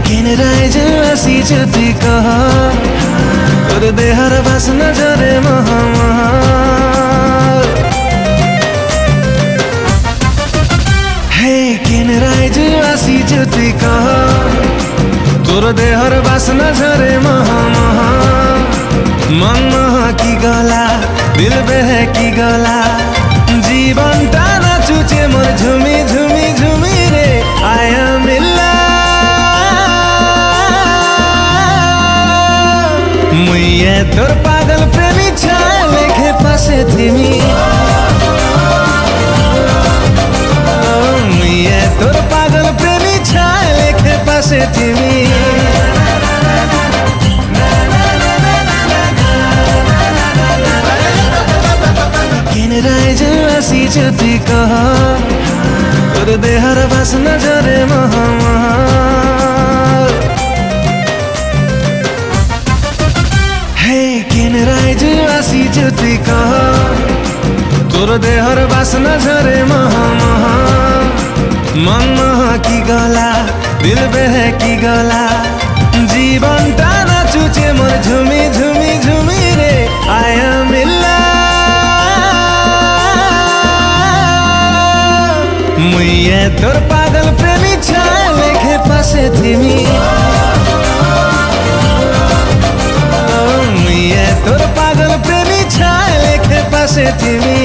কেন রাইজ আসিছ তুই কহ তোর দেহর বাসনা ঝরে মহা মহা হে কেন রাইজ আসিছ তুই কহ তোর দেহর বাসনা ঝরে মহা মহা মন মহা কি গলা দিল বেহে কি গলা জীবনটা নাচুছে মোর ঝুমি ঝুমি ঝুমি রে আই এম ইন লাভ মুইয়ে তোর পাগল প্রেমী ছায় লেখে পাশে থিমি মুইয়ে তোর পাগল প্রেমী ছায় লেখে পাশে থিমি রাইজ আসিছ তুই কহ তোর দেহর বাসনা ঝরে মহা মহা হে কেন রাইজ আসিছ তুই কহ তোর দেহর বাসনা ঝরে মহা মহা মন মহা কি গলা দিল বেহে কি গলা জীবনটা নাচুছে মোর ঝুমি ঝুমি ঝুমি রে আই এম ইন মুইয়ে তোর পাগল প্রেমী ছায় লেখে পাশে থিমি মুইয়ে তোর পাগল প্রেমী ছায় লেখে পাশে থিমি